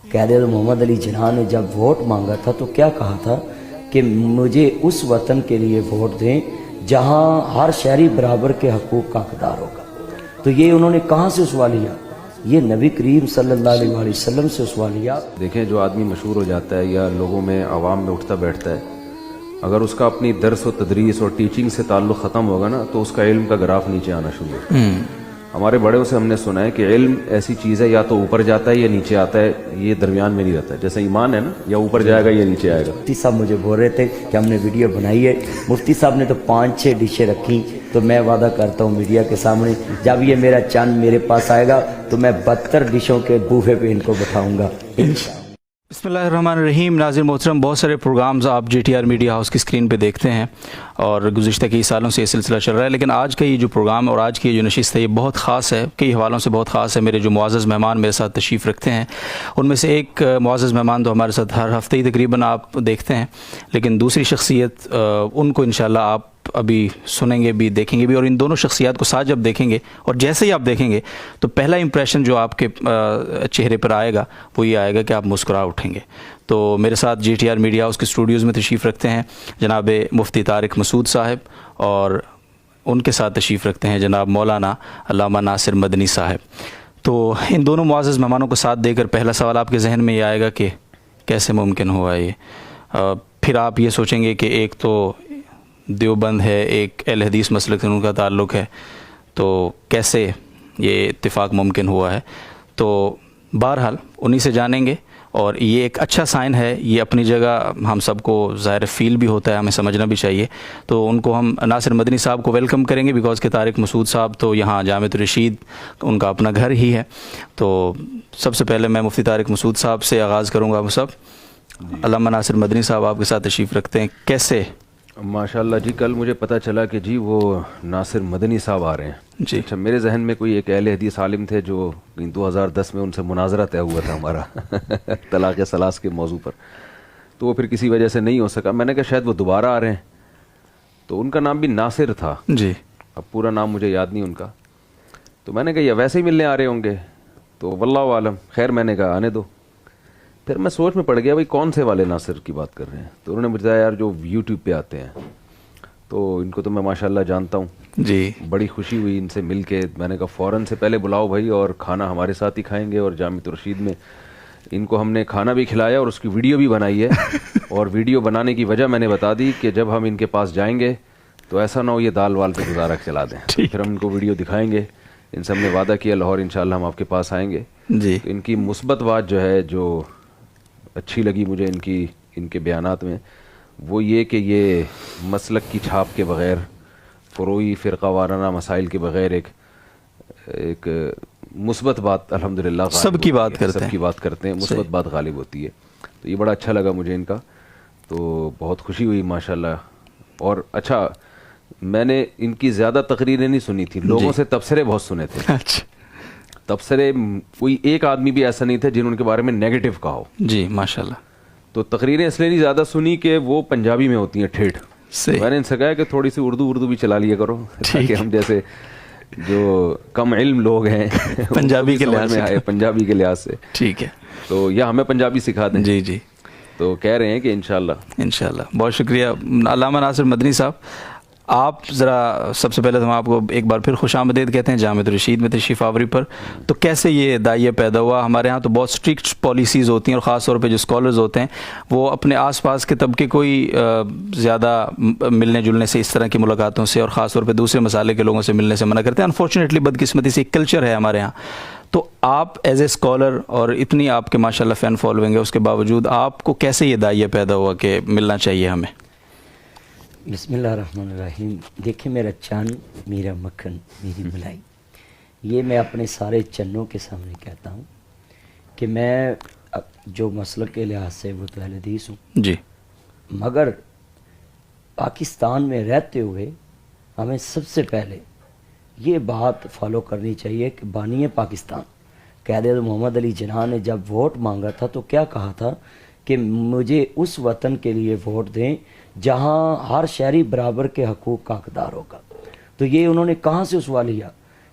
قائد اعظم محمد علی جناح نے جب ووٹ مانگا تھا تو کیا کہا تھا کہ مجھے اس وطن کے لیے ووٹ دیں جہاں ہر شہری برابر کے حقوق کا حقدار ہوگا. تو یہ انہوں نے کہاں سے اسوا لیا؟ یہ نبی کریم صلی اللہ علیہ وآلہ وسلم سے اسوا لیا. دیکھیں جو آدمی مشہور ہو جاتا ہے یا لوگوں میں عوام میں اٹھتا بیٹھتا ہے، اگر اس کا اپنی درس و تدریس اور ٹیچنگ سے تعلق ختم ہوگا نا تو اس کا علم کا گراف نیچے آنا شروع ہوگا. ہمارے بڑوں سے ہم نے سنا ہے کہ علم ایسی چیز ہے یا تو اوپر جاتا ہے یا نیچے آتا ہے، یہ درمیان میں نہیں رہتا ہے. جیسے ایمان ہے نا، یا اوپر جائے گا یا نیچے آئے گا. مفتی صاحب مجھے بول رہے تھے کہ ہم نے ویڈیو بنائی ہے، مفتی صاحب نے تو 5-6 ڈشیں رکھی. تو میں وعدہ کرتا ہوں میڈیا کے سامنے جب یہ میرا چاند میرے پاس آئے گا تو میں 72 ڈشوں کے بوفے پہ ان کو بٹھاؤں گا انشاءاللہ. بسم اللہ الرحمن الرحیم. ناظرین محترم، بہت سارے پروگرامز آپ G T R media house کی اسکرین پہ دیکھتے ہیں اور گزشتہ کئی سالوں سے یہ سلسلہ چل رہا ہے، لیکن آج کا یہ جو پروگرام اور آج کی یہ جو نشست ہے یہ بہت خاص ہے، کئی حوالوں سے بہت خاص ہے. میرے جو معزز مہمان میرے ساتھ تشریف رکھتے ہیں ان میں سے ایک معزز مہمان تو ہمارے ساتھ ہر ہفتے ہی تقریباً آپ دیکھتے ہیں، لیکن دوسری شخصیت ان کو انشاءاللہ آپ ابھی سنیں گے بھی، دیکھیں گے بھی، اور ان دونوں شخصیات کو ساتھ جب دیکھیں گے اور جیسے ہی آپ دیکھیں گے تو پہلا امپریشن جو آپ کے چہرے پر آئے گا وہ یہ آئے گا کہ آپ مسکرا اٹھیں گے. تو میرے ساتھ G T R media house کے اسٹوڈیوز میں تشریف رکھتے ہیں جناب مفتی طارق مسعود صاحب، اور ان کے ساتھ تشریف رکھتے ہیں جناب مولانا علامہ ناصر مدنی صاحب. تو ان دونوں معزز مہمانوں کو ساتھ دے کر پہلا سوال آپ کے ذہن میں یہ آئے گا کہ کیسے ممکن ہوا یہ. پھر آپ یہ سوچیں گے کہ ایک تو دیوبند ہے، ایک اہل حدیث مسلک سے ان کا تعلق ہے، تو کیسے یہ اتفاق ممکن ہوا ہے. تو بہرحال انہی سے جانیں گے، اور یہ ایک اچھا سائن ہے، یہ اپنی جگہ ہم سب کو ظاہر فیل بھی ہوتا ہے، ہمیں سمجھنا بھی چاہیے. تو ان کو ہم ناصر مدنی صاحب کو ویلکم کریں گے بیکاز کہ طارق مسعود صاحب تو یہاں جامعۃ الرشید ان کا اپنا گھر ہی ہے. تو سب سے پہلے میں مفتی طارق مسعود صاحب سے آغاز کروں گا. وہ سب علامہ ناصر مدنی صاحب آپ کے ساتھ تشریف رکھتے ہیں، کیسے؟ ماشاءاللہ جی، کل مجھے پتہ چلا کہ جی وہ ناصر مدنی صاحب آ رہے ہیں. جی اچھا، میرے ذہن میں کوئی ایک اہل حدیث عالم تھے جو 2010 میں ان سے مناظرہ طے ہوا تھا ہمارا طلاق ثلاث کے موضوع پر، تو وہ پھر کسی وجہ سے نہیں ہو سکا. میں نے کہا شاید وہ دوبارہ آ رہے ہیں. تو ان کا نام بھی ناصر تھا جی، اب پورا نام مجھے یاد نہیں ان کا. تو میں نے کہا یا ویسے ہی ملنے آ رہے ہوں گے، تو واللہ عالم. خیر میں نے کہا آنے دو. پھر میں سوچ میں پڑ گیا بھائی کون سے والے ناصر کی بات کر رہے ہیں. تو انہوں نے بتایا یار جو یوٹیوب پہ آتے ہیں، تو ان کو تو میں ماشاءاللہ جانتا ہوں. جی بڑی خوشی ہوئی ان سے مل کے. میں نے کہا فوراً سے پہلے بلاؤ بھائی، اور کھانا ہمارے ساتھ ہی کھائیں گے. اور جامعۃ الرشید میں ان کو ہم نے کھانا بھی کھلایا اور اس کی ویڈیو بھی بنائی ہے. اور ویڈیو بنانے کی وجہ میں نے بتا دی کہ جب ہم ان کے پاس جائیں گے تو ایسا نہ ہو یہ دال وال پہ گزارا چلا دیں. پھر ہم ان کو ویڈیو دکھائیں گے. ان سے ہم نے وعدہ کیا لاہور انشاءاللہ ہم آپ کے پاس آئیں گے. جی تو ان کی مثبت بات جو ہے، جو اچھی لگی مجھے ان کے بیانات میں، وہ یہ کہ یہ مسلک کی چھاپ کے بغیر، فروعی فرقہ وارانہ مسائل کے بغیر ایک مثبت بات الحمدللہ سب کی بات کرتے ہیں، مثبت بات غالب ہوتی ہے. تو یہ بڑا اچھا لگا مجھے ان کا. تو بہت خوشی ہوئی ماشاءاللہ. اور اچھا، میں نے ان کی زیادہ تقریریں نہیں سنی تھی، لوگوں سے تبصرے بہت سنے تھے. اچھا، تبصرے کوئی ایک آدمی بھی ایسا نہیں تھا جنہوں نے ان کے بارے میں نیگیٹو کہا ہو. جی ماشاءاللہ. تو تقریریں اس لیے نہیں زیادہ سنی کہ وہ پنجابی میں ہوتی ہیں ٹھیٹھ. میں نے ان سے کہا کہ تھوڑی سی اردو بھی چلا لیا کرو تاکہ ہم جیسے جو کم علم لوگ ہیں پنجابی کے لحاظ سے آئے، پنجابی کے لحاظ سے. ٹھیک ہے، تو یا ہمیں پنجابی سکھا دیں. جی جی، تو کہہ رہے ہیں کہ انشاءاللہ. بہت شکریہ علامہ ناصر مدنی صاحب. آپ ذرا سب سے پہلے تو ہم آپ کو ایک بار پھر خوش آمدید کہتے ہیں جامعۃ الرشید میں تشریف آوری پر. تو کیسے یہ داعیہ پیدا ہوا؟ ہمارے ہاں تو بہت اسٹرکٹ پالیسیز ہوتی ہیں، اور خاص طور پہ جو اسکالرز ہوتے ہیں وہ اپنے آس پاس کے طبقے کو ہی زیادہ ملنے جلنے سے، اس طرح کی ملاقاتوں سے، اور خاص طور پہ دوسرے مسالے کے لوگوں سے ملنے سے منع کرتے ہیں. انفارچونیٹلی بدقسمتی سے ایک کلچر ہے ہمارے ہاں. تو آپ ایز اے اسکالر، اور اتنی آپ کے ماشاء اللہ فین فالوئنگ ہے، اس کے باوجود آپ کو کیسے یہ داعیہ پیدا ہوا کہ ملنا چاہیے ہمیں؟ بسم اللہ الرحمن الرحیم. دیکھیں میرا چاند میرا مکھن میری ملائی، یہ میں اپنے سارے چنوں کے سامنے کہتا ہوں کہ میں جو مسلک کے لحاظ سے وہ تو اہل حدیث ہوں جی، مگر پاکستان میں رہتے ہوئے ہمیں سب سے پہلے یہ بات فالو کرنی چاہیے کہ بانی پاکستان قائد اعظم محمد علی جناح نے جب ووٹ مانگا تھا تو کیا کہا تھا کہ مجھے اس وطن کے لیے ووٹ دیں جہاں ہر شہری برابر کے حقوق کا حقدار ہوگا. تو یہ انہوں نے کہاں سے اسوا لیا؟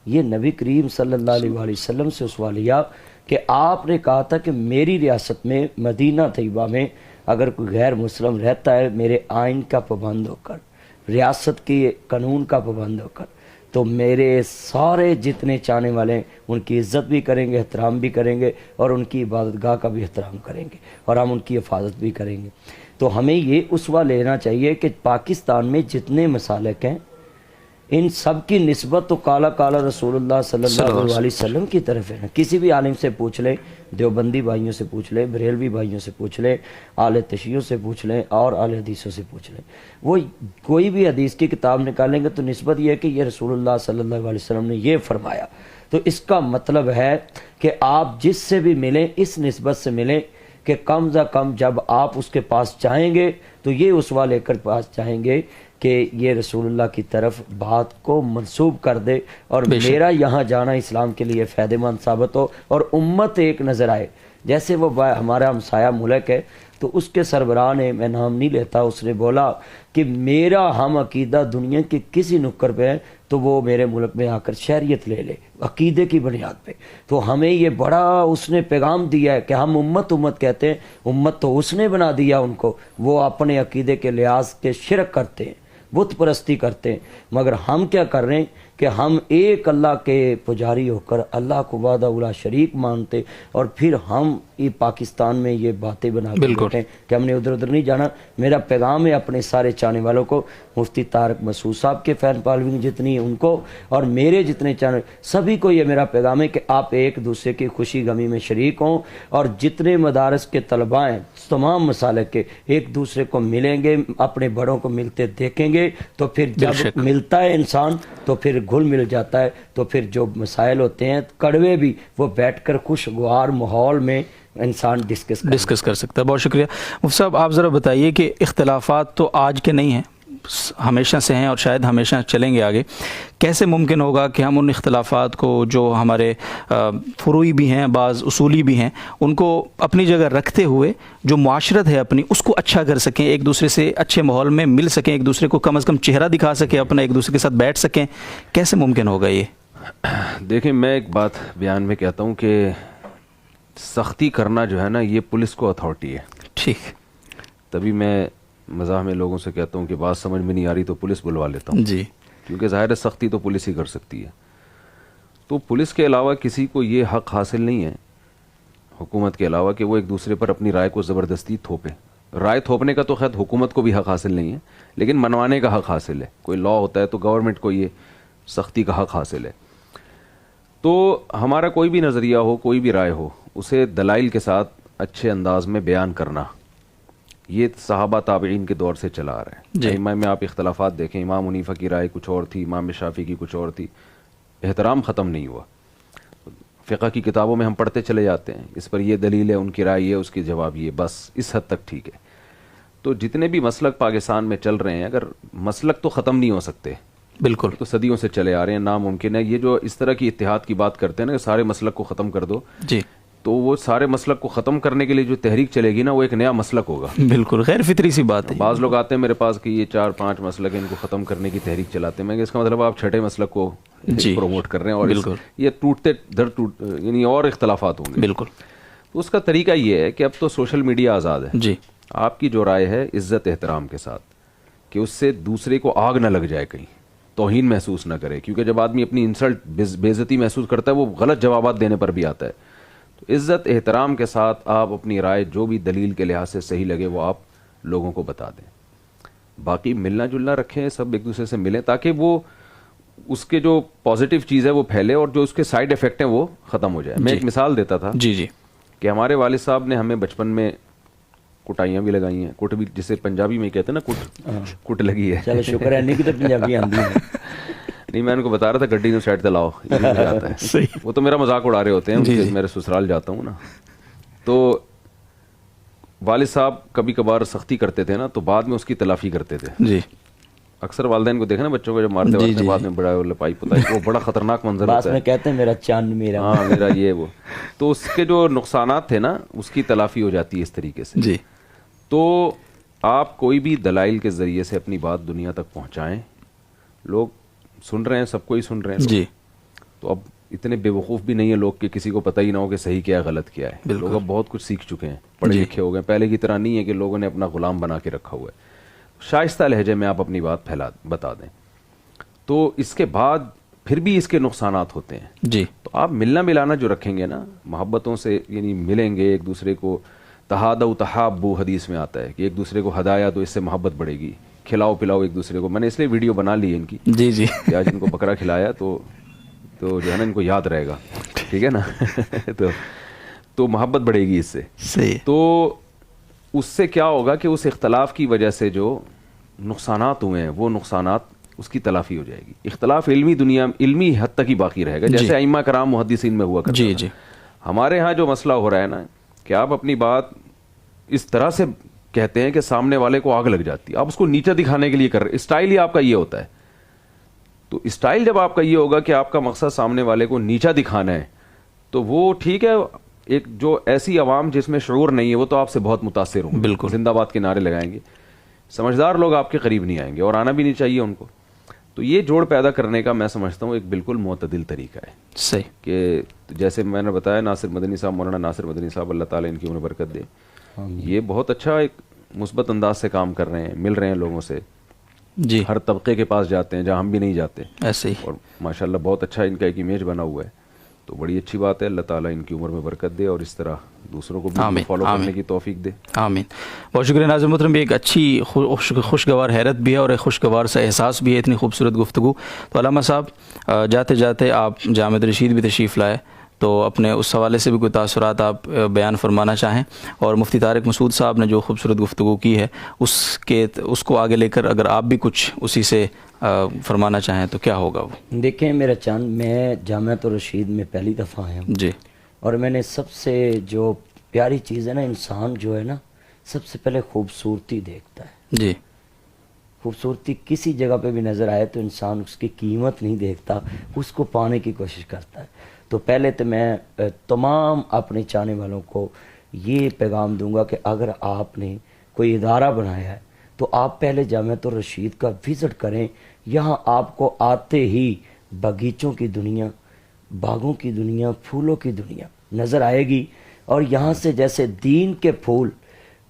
یہ نبی کریم صلی اللہ علیہ وآلہ وسلم سے اسوا لیا کہ آپ نے کہا تھا کہ میری ریاست میں مدینہ طیبہ میں اگر کوئی غیر مسلم رہتا ہے میرے آئین کا پابند ہو کر، ریاست کی قانون کا پابند ہو کر، تو میرے سارے جتنے چاہنے والے ہیں ان کی عزت بھی کریں گے، احترام بھی کریں گے، اور ان کی عبادت گاہ کا بھی احترام کریں گے، اور ہم ان کی حفاظت بھی کریں گے۔ تو ہمیں یہ اسوہ لینا چاہیے کہ پاکستان میں جتنے مسالک ہیں ان سب کی نسبت تو کالا کالا رسول اللہ صلی اللہ علیہ وسلم کی طرف ہے۔ کسی بھی عالم سے پوچھ لیں، دیوبندی بھائیوں سے پوچھ لیں، بریلوی بھائیوں سے پوچھ لیں، اہل تشیع سے پوچھ لیں، اور اہل حدیثوں سے پوچھ لیں، وہ کوئی بھی حدیث کی کتاب نکالیں گے تو نسبت یہ ہے کہ یہ رسول اللہ صلی اللہ علیہ وسلم نے یہ فرمایا۔ تو اس کا مطلب ہے کہ آپ جس سے بھی ملیں اس نسبت سے ملیں کہ کم از کم جب آپ اس کے پاس جائیں گے تو یہ اسوہ لے کر پاس جائیں گے کہ یہ رسول اللہ کی طرف بات کو منسوب کر دے، اور میرا یہاں جانا اسلام کے لیے فائدہ مند ثابت ہو، اور امت ایک نظر آئے۔ جیسے وہ ہمارا ہمسایہ ملک ہے تو اس کے سربراہ نے، میں نام نہیں لیتا، اس نے بولا کہ میرا ہم عقیدہ دنیا کے کسی نکر پہ ہے تو وہ میرے ملک میں آ کر شہریت لے لے عقیدے کی بنیاد پہ۔ تو ہمیں یہ بڑا اس نے پیغام دیا ہے کہ ہم امت کہتے ہیں، امت تو اس نے بنا دیا ان کو، وہ اپنے عقیدے کے لحاظ کے شرک کرتے ہیں، بت پرستی کرتے ہیں، مگر ہم کیا کر رہے ہیں کہ ہم ایک اللہ کے پجاری ہو کر اللہ کو وحدہ لا شریک مانتے، اور پھر ہم یہ پاکستان میں یہ باتیں بنا کے بیٹھے ہیں کہ ہم نے ادھر ادھر نہیں جانا۔ میرا پیغام ہے اپنے سارے چاہنے والوں کو، مفتی طارق مسعود صاحب کے فین فالوئنگ جتنی ہیں ان کو، اور میرے جتنے چاہنے سبھی کو یہ میرا پیغام ہے کہ آپ ایک دوسرے کی خوشی غمی میں شریک ہوں، اور جتنے مدارس کے طلباء ہیں تمام مسالک کے ایک دوسرے کو ملیں گے، اپنے بڑوں کو ملتے دیکھیں گے، تو پھر جب ملتا ہے انسان تو پھر گھل مل جاتا ہے، تو پھر جو مسائل ہوتے ہیں کڑوے بھی وہ بیٹھ کر خوشگوار ماحول میں انسان ڈسکس کر سکتا ہے۔ بہت شکریہ مفتی صاحب۔ آپ ذرا بتائیے کہ اختلافات تو آج کے نہیں ہیں، ہمیشہ سے ہیں اور شاید ہمیشہ چلیں گے آگے، کیسے ممکن ہوگا کہ ہم ان اختلافات کو جو ہمارے فروعی بھی ہیں، بعض اصولی بھی ہیں، ان کو اپنی جگہ رکھتے ہوئے جو معاشرت ہے اپنی اس کو اچھا کر سکیں، ایک دوسرے سے اچھے ماحول میں مل سکیں، ایک دوسرے کو کم از کم چہرہ دکھا سکیں اپنا، ایک دوسرے کے ساتھ بیٹھ سکیں، کیسے ممکن ہوگا یہ؟ دیکھیں، میں ایک بات بیان میں کہتا ہوں کہ سختی کرنا جو ہے نا یہ پولیس کو اتھارٹی ہے۔ ٹھیک، تبھی میں مزاح میں لوگوں سے کہتا ہوں کہ بات سمجھ میں نہیں آ رہی تو پولیس بلوا لیتا ہوں جی، کیونکہ ظاہر ہے سختی تو پولیس ہی کر سکتی ہے۔ تو پولیس کے علاوہ کسی کو یہ حق حاصل نہیں ہے، حکومت کے علاوہ، کہ وہ ایک دوسرے پر اپنی رائے کو زبردستی تھوپے۔ رائے تھوپنے کا تو خیر حکومت کو بھی حق حاصل نہیں ہے، لیکن منوانے کا حق حاصل ہے۔ کوئی لا ہوتا ہے تو گورنمنٹ کو یہ سختی کا حق حاصل ہے۔ تو ہمارا کوئی بھی نظریہ ہو، کوئی بھی رائے ہو، اسے دلائل کے ساتھ اچھے انداز میں بیان کرنا، یہ صحابہ تابعین کے دور سے چلا آ رہا ہے۔ ائمہ میں آپ اختلافات دیکھیں، امام حنیفہ کی رائے کچھ اور تھی، امام شافعی کی کچھ اور تھی، احترام ختم نہیں ہوا۔ فقہ کی کتابوں میں ہم پڑھتے چلے جاتے ہیں، اس پر یہ دلیل ہے، ان کی رائے یہ، اس کی جواب یہ، بس اس حد تک ٹھیک ہے۔ تو جتنے بھی مسلک پاکستان میں چل رہے ہیں، اگر مسلک تو ختم نہیں ہو سکتے، بالکل، تو صدیوں سے چلے آ رہے ہیں، ناممکن ہے۔ یہ جو اس طرح کی اتحاد کی بات کرتے ہیں نا کہ سارے مسلک کو ختم کر دو، جی، تو وہ سارے مسلک کو ختم کرنے کے لیے جو تحریک چلے گی نا وہ ایک نیا مسلک ہوگا۔ بالکل غیر فطری سی بات ہے۔ بعض لوگ آتے ہیں میرے پاس کہ یہ 4-5 مسلک ہیں، ان کو ختم کرنے کی تحریک چلاتے ہیں۔ میں کہ اس کا مطلب آپ چھٹے مسلک کو پروموٹ کر رہے ہیں، اور یہ ٹوٹتے یعنی اور اختلافات ہوں گے۔ بالکل، تو اس کا طریقہ یہ ہے کہ اب تو سوشل میڈیا آزاد ہے، جی، آپ کی جو رائے ہے عزت احترام کے ساتھ، کہ اس سے دوسرے کو آگ نہ لگ جائے، کہیں توہین محسوس نہ کرے، کیونکہ جب آدمی اپنی انسلٹ بے عزتی محسوس کرتا ہے وہ غلط جوابات دینے پر بھی آتا ہے۔ تو عزت احترام کے ساتھ آپ اپنی رائے جو بھی دلیل کے لحاظ سے صحیح لگے وہ آپ لوگوں کو بتا دیں۔ باقی ملنا جلنا رکھیں، سب ایک دوسرے سے ملیں تاکہ وہ اس کے جو پازیٹیو چیز ہے وہ پھیلے اور جو اس کے سائیڈ ایفیکٹ ہیں وہ ختم ہو جائے۔ میں ایک مثال دیتا تھا کہ ہمارے والد صاحب نے ہمیں بچپن میں کٹائیاں بھی لگائی ہیں، کٹ بھی جسے پنجابی میں کہتے ہیں نا، کٹ لگی ہے۔ چلو شکر ہے نہیں کہ پنجابی آندی ہے۔ نہیں، میں ان کو بتا رہا تھا گڈی نو سائڈ تے لاؤ، یہ بھی مجھے آتا ہے۔ وہ تو میرا مذاق اڑا رہے ہوتے ہیں، میرے سسرال جاتا ہوں نا تو والد صاحب کبھی کبھار سختی کرتے تھے نا تو بعد میں اس کی تلافی کرتے تھے۔ جی، اکثر والدین کو دیکھا نا بچوں کو جب مارتے وقت بعد میں بڑا لپائی پتائی، وہ بڑا خطرناک منظر ہوتا ہے۔ میں کہتے ہیں میرا چاند میرا، ہاں میرا یہ وہ، تو اس کے جو نقصانات تھے نا اس کی تلافی ہو جاتی ہے اس طریقے سے۔ جی، تو آپ کوئی بھی دلائل کے ذریعے سے اپنی بات دنیا تک پہنچائیں، لوگ سن رہے ہیں، سب کو ہی سن رہے ہیں، جی، تو اب اتنے بیوقوف بھی نہیں ہیں لوگ کہ کسی کو پتہ ہی نہ ہو کہ صحیح کیا ہے غلط کیا ہے. لوگ اب بہت کچھ سیکھ چکے ہیں, پڑھے لکھے ہو گئے, پہلے کی طرح نہیں ہے کہ لوگوں نے اپنا غلام بنا کے رکھا ہوا ہے. شائستہ لہجے میں آپ اپنی بات بتا دیں. تو اس کے بعد پھر بھی اس کے نقصانات ہوتے ہیں. جی. تو آپ ملنا ملانا جو رکھیں گے نا, محبتوں سے یعنی ملیں گے ایک دوسرے کو, تہادوا تحابوا حدیث میں آتا ہے کہ ایک دوسرے کو ہدایا تو اس سے محبت بڑھے گی, کھلاؤ پلاؤ ایک دوسرے کو. میں نے اس لیے ویڈیو بنا لی ہے ان کی جی جی کہ آج ان کو بکرا کھلایا تو جو ہے نا ان کو یاد رہے گا, ٹھیک ہے نا. تو محبت بڑھے گی اس سے. صحیح. تو اس سے کیا ہوگا کہ اس اختلاف کی وجہ سے جو نقصانات ہوئے ہیں وہ نقصانات اس کی تلافی ہو جائے گی. اختلاف علمی حد تک ہی باقی رہے گا, جیسے ائمہ کرام محدثین میں ہوا کرتا جی تھا. جی. ہمارے ہاں جو مسئلہ ہو رہا ہے نا کہ آپ اپنی بات اس طرح سے کہتے ہیں کہ سامنے والے کو آگ لگ جاتی ہے. آپ اس کو نیچا دکھانے کے لیے کر رہے, اسٹائل ہی آپ کا یہ ہوتا ہے. تو اسٹائل جب آپ کا یہ ہوگا کہ آپ کا مقصد سامنے والے کو نیچا دکھانا ہے تو وہ ٹھیک ہے. ایک جو ایسی عوام جس میں شعور نہیں ہے وہ تو آپ سے بہت متاثر ہوں گے, بالکل زندہ باد کے نعرے لگائیں گے. سمجھدار لوگ آپ کے قریب نہیں آئیں گے اور آنا بھی نہیں چاہیے ان کو. تو یہ جوڑ پیدا کرنے کا میں سمجھتا ہوں ایک بالکل معتدل طریقہ ہے. صحیح. کہ جیسے میں نے بتایا ناصر مدنی صاحب, مولانا ناصر مدنی صاحب, اللہ تعالیٰ ان کی عمر برکت دے, یہ بہت اچھا ایک مثبت انداز سے کام کر رہے ہیں, مل رہے ہیں لوگوں سے. جی. ہر طبقے کے پاس جاتے ہیں جہاں ہم بھی نہیں جاتے, ایسے ہی. اور ماشاءاللہ بہت اچھا ان کا ایک امیج بنا ہوا ہے. تو بڑی اچھی بات ہے, اللہ تعالیٰ ان کی عمر میں برکت دے اور اس طرح دوسروں کو بھی فالو کرنے کی توفیق دے. آمین. بہت شکریہ ناظر محترم. ایک اچھی خوشگوار حیرت بھی ہے اور ایک خوشگوار سا احساس بھی ہے, اتنی خوبصورت گفتگو. تو علامہ صاحب جاتے جاتے آپ جامع رشید بھی تشریف لائے, تو اپنے اس حوالے سے بھی کوئی تاثرات آپ بیان فرمانا چاہیں, اور مفتی طارق مسعود صاحب نے جو خوبصورت گفتگو کی ہے اس کو آگے لے کر اگر آپ بھی کچھ اسی سے فرمانا چاہیں تو کیا ہوگا وہ؟ دیکھیں میرا چاند, میں جامع رشید میں پہلی دفعہ آیا ہوں. جی. اور میں نے سب سے جو پیاری چیز ہے نا, انسان جو ہے نا سب سے پہلے خوبصورتی دیکھتا ہے. جی. خوبصورتی کسی جگہ پہ بھی نظر آئے تو انسان اس کی قیمت نہیں دیکھتا, اس کو پانے کی کوشش کرتا ہے. تو پہلے تو میں تمام اپنے چاہنے والوں کو یہ پیغام دوں گا کہ اگر آپ نے کوئی ادارہ بنایا ہے تو آپ پہلے جامع رشید کا وزٹ کریں. یہاں آپ کو آتے ہی باغیچوں کی دنیا, باغوں کی دنیا, پھولوں کی دنیا نظر آئے گی. اور یہاں سے جیسے دین کے پھول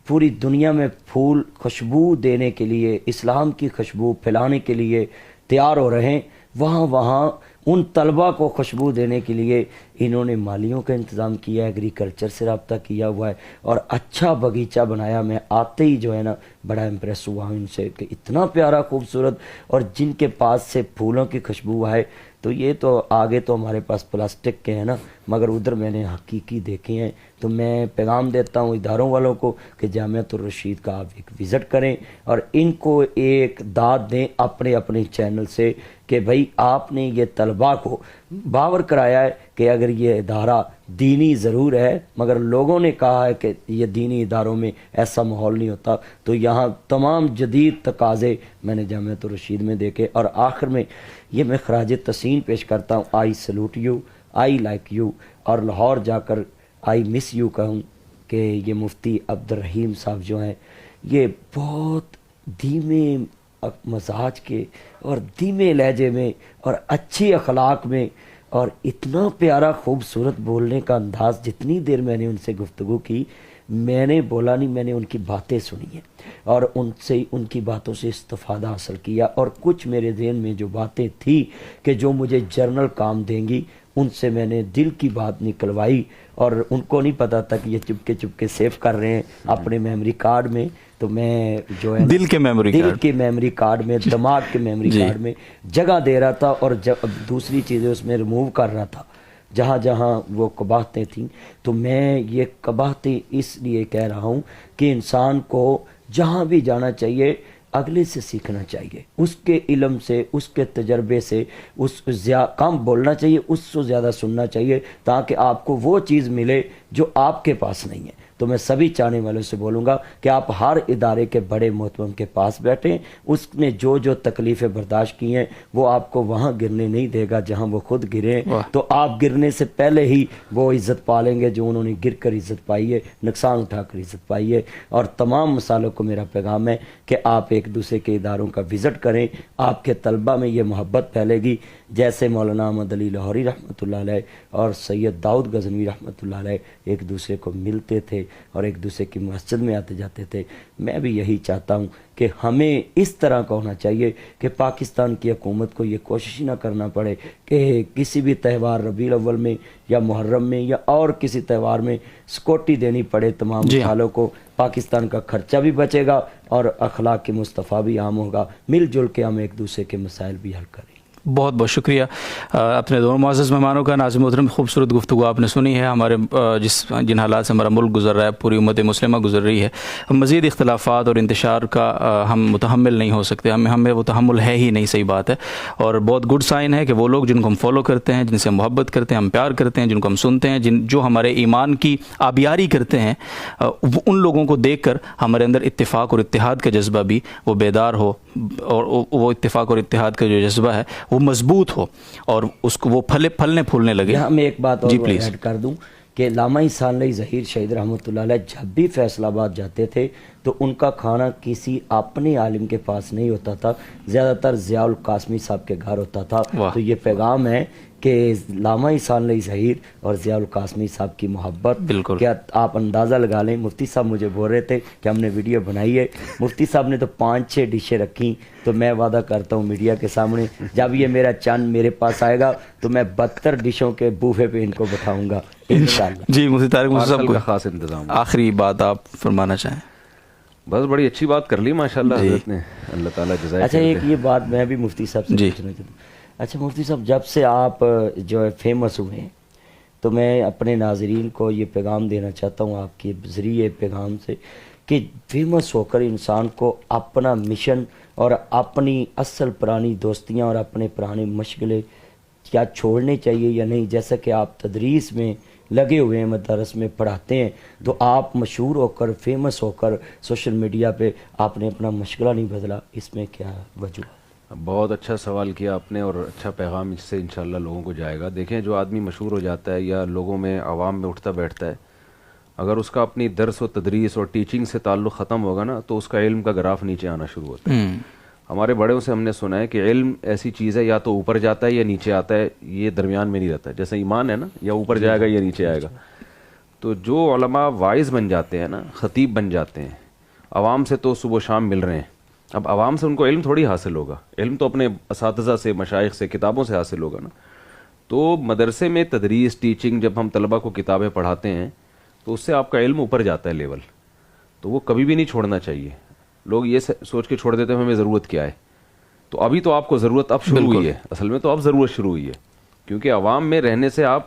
پوری دنیا میں پھول خوشبو دینے کے لیے, اسلام کی خوشبو پھیلانے کے لیے تیار ہو رہے ہیں, وہاں ان طلبہ کو خوشبو دینے کے لیے انہوں نے مالیوں کا انتظام کیا ہے, ایگریکلچر سے رابطہ کیا ہوا ہے اور اچھا باغیچہ بنایا. میں آتے ہی جو ہے نا بڑا امپریس ہوا ان سے کہ اتنا پیارا خوبصورت, اور جن کے پاس سے پھولوں کی خوشبو آئے. تو یہ تو آگے تو ہمارے پاس پلاسٹک کے ہیں نا, مگر ادھر میں نے حقیقی دیکھے ہیں. تو میں پیغام دیتا ہوں اداروں والوں کو کہ جامع رشید کا آپ ایک وزٹ کریں اور ان کو ایک داد دیں اپنے اپنے چینل سے کہ بھائی آپ نے یہ طلباء کو باور کرایا ہے کہ اگر یہ ادارہ دینی ضرور ہے, مگر لوگوں نے کہا ہے کہ یہ دینی اداروں میں ایسا ماحول نہیں ہوتا. تو یہاں تمام جدید تقاضے میں نے جامع رشید میں دیکھے. اور آخر میں یہ میں خراج تحسین پیش کرتا ہوں, I salute you, I like you, اور لاہور جا کر آئی مس یو کہوں کہ یہ مفتی عبدالرحیم صاحب جو ہیں یہ بہت دھیمے مزاج کے اور دھیمے لہجے میں اور اچھی اخلاق میں اور اتنا پیارا خوبصورت بولنے کا انداز. جتنی دیر میں نے ان سے گفتگو کی میں نے بولا نہیں, میں نے ان کی باتیں سنی ہیں اور ان کی باتوں سے استفادہ حاصل کیا. اور کچھ میرے ذہن میں جو باتیں تھی کہ جو مجھے جرنل کام دیں گی, ان سے میں نے دل کی بات نکلوائی. اور ان کو نہیں پتا تھا کہ یہ چپکے سیو کر رہے ہیں اپنے میموری کارڈ میں. تو میں جو ہے دل کے میموری کارڈ میں, دماغ کے میموری کارڈ میں جگہ دے رہا تھا اور دوسری چیزیں اس میں ریموو کر رہا تھا جہاں جہاں وہ قباحتیں تھیں. تو میں یہ قباحتیں اس لیے کہہ رہا ہوں کہ انسان کو جہاں بھی جانا چاہیے اگلے سے سیکھنا چاہیے, اس کے علم سے, اس کے تجربے سے, کم بولنا چاہیے, اس سے زیادہ سننا چاہیے تاکہ آپ کو وہ چیز ملے جو آپ کے پاس نہیں ہے. تو تو میں سبھی چاہنے والوں سے بولوں گا کہ آپ ہر ادارے کے بڑے محترم کے پاس بیٹھیں، اس نے جو جو تکلیفیں برداشت کی ہیں وہ آپ کو وہاں گرنے نہیں دے گا جہاں وہ خود گرے، تو آپ گرنے سے پہلے ہی وہ عزت پالیں گے جو انہوں نے گر کر عزت پائی ہے، نقصان اٹھا کر عزت پائی ہے۔ اور تمام مسالوں کو میرا پیغام ہے کہ آپ ایک دوسرے کے اداروں کا وزٹ کریں، آپ کے طلبہ میں یہ محبت پھیلے گی۔ جیسے مولانا احمد علی لاہوری رحمۃ اللہ علیہ اور سید داؤد غزنوی رحمۃ اللہ علیہ ایک دوسرے کو ملتے تھے اور ایک دوسرے کی مسجد میں آتے جاتے تھے، میں بھی یہی چاہتا ہوں کہ ہمیں اس طرح کا ہونا چاہیے کہ پاکستان کی حکومت کو یہ کوشش نہ کرنا پڑے کہ کسی بھی تہوار ربیع الاول میں یا محرم میں یا اور کسی تہوار میں سکوٹی دینی پڑے تمام مسالوں کو۔ پاکستان کا خرچہ بھی بچے گا اور اخلاق مصطفیٰ بھی عام ہوگا، مل جل کے ہم ایک دوسرے کے مسائل بھی حل کریں۔ بہت بہت شکریہ اپنے دونوں معزز مہمانوں کا۔ ناظرین محترم، خوبصورت گفتگو آپ نے سنی ہے، ہمارے جن حالات سے ہمارا ملک گزر رہا ہے، پوری امت مسلمہ گزر رہی ہے، مزید اختلافات اور انتشار کا ہم متحمل نہیں ہو سکتے، ہمیں وہ تحمل ہے ہی نہیں، صحیح بات ہے۔ اور بہت گڈ سائن ہے کہ وہ لوگ جن کو ہم فالو کرتے ہیں، جن سے ہم محبت کرتے ہیں، ہم پیار کرتے ہیں، جن کو ہم سنتے ہیں، جو ہمارے ایمان کی آبیاری کرتے ہیں، ان لوگوں کو دیکھ کر ہمارے اندر اتفاق اور اتحاد کا جذبہ بھی وہ بیدار ہو، اور وہ اتفاق اور اتحاد کا جو جذبہ ہے وہ مضبوط ہو اور اس کو وہ پھلنے پھولنے لگے۔ یہاں میں ایک بات اور ایڈ کر دوں کہ علامہ احسان علی ظہیر شہید رحمۃ اللہ علیہ جب بھی فیصل آباد جاتے تھے تو ان کا کھانا کسی اپنے عالم کے پاس نہیں ہوتا تھا، زیادہ تر ضیاء القاسمی صاحب کے گھر ہوتا تھا۔ تو یہ پیغام ہے کہ علامہ احسان علی ظہیر اور ضیاء القاسمی صاحب کی محبت، کیا آپ اندازہ لگا لیں۔ مفتی صاحب مجھے بول رہے تھے کہ ہم نے ویڈیو بنائی ہے، مفتی صاحب نے تو 5-6 ڈشیں رکھی، تو میں وعدہ کرتا ہوں میڈیا کے سامنے جب یہ میرا چاند میرے پاس آئے گا تو میں 72 ڈشوں کے بوفے پہ ان کو بٹھاؤں گا انشاءاللہ۔ جی مفتی طارق مفتی صاحب کا خاص انتظام، آخری بات آپ فرمانا چاہیں؟ بس بڑی اچھی بات کر لی ماشاءاللہ حضرت نے، اللہ تعالیٰ جزائے۔ اچھا ایک یہ بات میں بھی مفتی صاحب سے پوچھنا چاہتا ہوں۔ اچھا مفتی صاحب، جب سے آپ جو ہے فیمس ہوئے ہیں تو میں اپنے ناظرین کو یہ پیغام دینا چاہتا ہوں آپ کے ذریعے پیغام سے کہ فیمس ہو کر انسان کو اپنا مشن اور اپنی اصل پرانی دوستیاں اور اپنے پرانے مشغلے کیا چھوڑنے چاہیے یا نہیں؟ جیسا کہ آپ تدریس میں لگے ہوئے ہیں، مدارس میں پڑھاتے ہیں، تو آپ مشہور ہو کر فیمس ہو کر سوشل میڈیا پہ آپ نے اپنا مشغلہ نہیں بدلا، اس میں کیا وجہ؟ بہت اچھا سوال کیا آپ نے اور اچھا پیغام اس سے انشاءاللہ لوگوں کو جائے گا۔ دیکھیں جو آدمی مشہور ہو جاتا ہے یا لوگوں میں عوام میں اٹھتا بیٹھتا ہے، اگر اس کا اپنی درس و تدریس اور ٹیچنگ سے تعلق ختم ہوگا نا تو اس کا علم کا گراف نیچے آنا شروع ہوتا ہے۔ ہمارے بڑوں سے ہم نے سنا ہے کہ علم ایسی چیز ہے یا تو اوپر جاتا ہے یا نیچے آتا ہے، یہ درمیان میں نہیں رہتا ہے۔ جیسے ایمان ہے نا، یا اوپر جائے گا یا نیچے آئے گا۔ تو جو علماء واعظ بن جاتے ہیں نا، خطیب بن جاتے ہیں، عوام سے تو صبح و شام مل رہے ہیں، اب عوام سے ان کو علم تھوڑی حاصل ہوگا، علم تو اپنے اساتذہ سے، مشائخ سے، کتابوں سے حاصل ہوگا نا۔ تو مدرسے میں تدریس ٹیچنگ جب ہم طلبہ کو کتابیں پڑھاتے ہیں تو اس سے آپ کا علم اوپر جاتا ہے لیول، تو وہ کبھی بھی نہیں چھوڑنا چاہیے۔ لوگ یہ سوچ کے چھوڑ دیتے ہیں ہمیں ضرورت کیا ہے، تو ابھی تو آپ کو ضرورت اب شروع ہوئی ہے، اصل میں تو اب ضرورت شروع ہوئی ہے، کیونکہ عوام میں رہنے سے آپ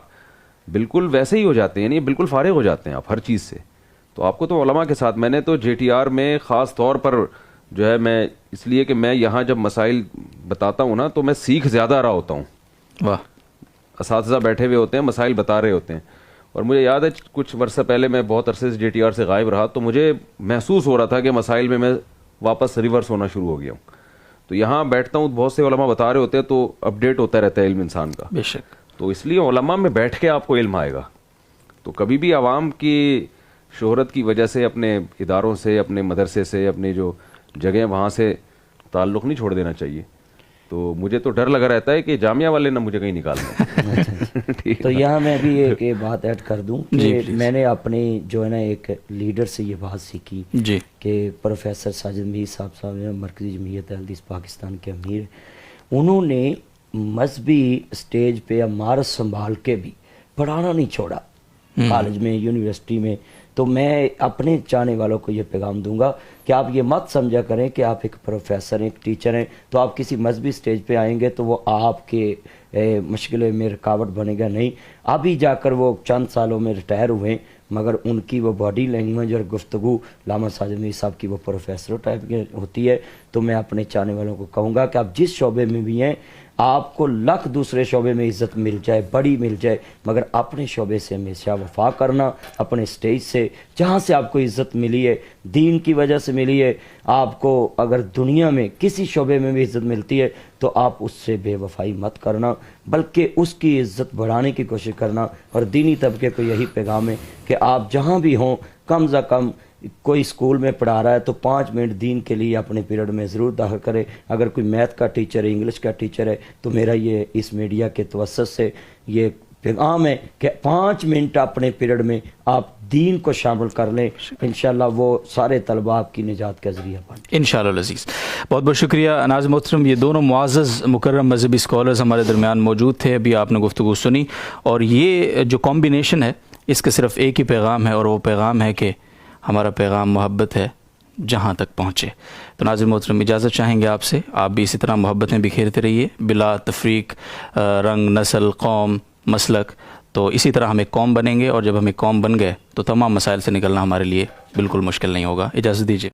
بالکل ویسے ہی ہو جاتے ہیں، یعنی بالکل فارغ ہو جاتے ہیں آپ ہر چیز سے۔ تو آپ کو تو علماء کے ساتھ، میں نے تو JTR میں خاص طور پر جو ہے، میں اس لیے کہ میں یہاں جب مسائل بتاتا ہوں نا تو میں سیکھ زیادہ رہا ہوتا ہوں۔ واہ، اساتذہ بیٹھے ہوئے ہوتے ہیں، مسائل بتا رہے ہوتے ہیں، اور مجھے یاد ہے کچھ عرصہ پہلے میں بہت عرصے سے JTR سے غائب رہا تو مجھے محسوس ہو رہا تھا کہ مسائل میں واپس ریورس ہونا شروع ہو گیا ہوں۔ تو یہاں بیٹھتا ہوں، بہت سے علماء بتا رہے ہوتے ہیں تو اپڈیٹ ہوتا رہتا ہے علم انسان کا۔ بے شک، تو اس لیے علماء میں بیٹھ کے آپ کو علم آئے گا، تو کبھی بھی عوام کی شہرت کی وجہ سے اپنے اداروں سے، اپنے مدرسے سے، اپنی جو جگہ وہاں سے تعلق نہیں چھوڑ دینا چاہیے۔ تو مجھے تو ڈر لگا رہتا ہے کہ جامعہ والے نہ مجھے کہیں نکال دیں۔ تو یہاں میں بھی ایک بات ایڈ کر دوں کہ میں نے اپنے جو ہے نا ایک لیڈر سے یہ بات سیکھی کہ پروفیسر ساجد میر صاحب مرکزی جمعیت حدیث پاکستان کے امیر، انہوں نے مذہبی سٹیج پہ عمارت سنبھال کے بھی پڑھانا نہیں چھوڑا، کالج میں، یونیورسٹی میں۔ تو میں اپنے چاہنے والوں کو یہ پیغام دوں گا کہ آپ یہ مت سمجھا کریں کہ آپ ایک پروفیسر ہیں، ایک ٹیچر ہیں تو آپ کسی مذہبی سٹیج پہ آئیں گے تو وہ آپ کے مشغلے میں رکاوٹ بنے گا، نہیں۔ ابھی جا کر وہ چند سالوں میں ریٹائر ہوئے، مگر ان کی وہ باڈی لینگویج اور گفتگو علامہ ساجد میر صاحب کی وہ پروفیسر ٹائپ کی ہوتی ہے۔ تو میں اپنے چاہنے والوں کو کہوں گا کہ آپ جس شعبے میں بھی ہیں، آپ کو لاکھ دوسرے شعبے میں عزت مل جائے، بڑی مل جائے، مگر اپنے شعبے سے ہمیشہ وفا کرنا، اپنے سٹیج سے جہاں سے آپ کو عزت ملی ہے، دین کی وجہ سے ملی ہے، آپ کو اگر دنیا میں کسی شعبے میں بھی عزت ملتی ہے تو آپ اس سے بے وفائی مت کرنا، بلکہ اس کی عزت بڑھانے کی کوشش کرنا۔ اور دینی طبقے کو یہی پیغام ہے کہ آپ جہاں بھی ہوں، کم از کم کوئی اسکول میں پڑھا رہا ہے تو 5 منٹ دین کے لیے اپنے پیریڈ میں ضرور داخل کرے۔ اگر کوئی میتھ کا ٹیچر ہے، انگلش کا ٹیچر ہے، تو میرا یہ اس میڈیا کے توسط سے یہ پیغام ہے کہ 5 منٹ اپنے پیریڈ میں آپ دین کو شامل کر لیں، انشاءاللہ وہ سارے طلباء آپ کی نجات کا ذریعہ بن۔ انشاءاللہ العزیز، بہت بہت شکریہ ناظر محترم۔ یہ دونوں معزز مکرم مذہبی اسکالرز ہمارے درمیان موجود تھے، ابھی آپ نے گفتگو سنی، اور یہ جو کمبینیشن ہے اس کا صرف ایک ہی پیغام ہے، اور وہ پیغام ہے کہ ہمارا پیغام محبت ہے جہاں تک پہنچے۔ تو ناظر محترم اجازت چاہیں گے آپ سے، آپ بھی اسی طرح محبتیں بکھیرتے رہیے بلا تفریق، رنگ، نسل، قوم، مسلک۔ تو اسی طرح ہم ایک قوم بنیں گے، اور جب ہم ایک قوم بن گئے تو تمام مسائل سے نکلنا ہمارے لیے بالکل مشکل نہیں ہوگا۔ اجازت دیجیے۔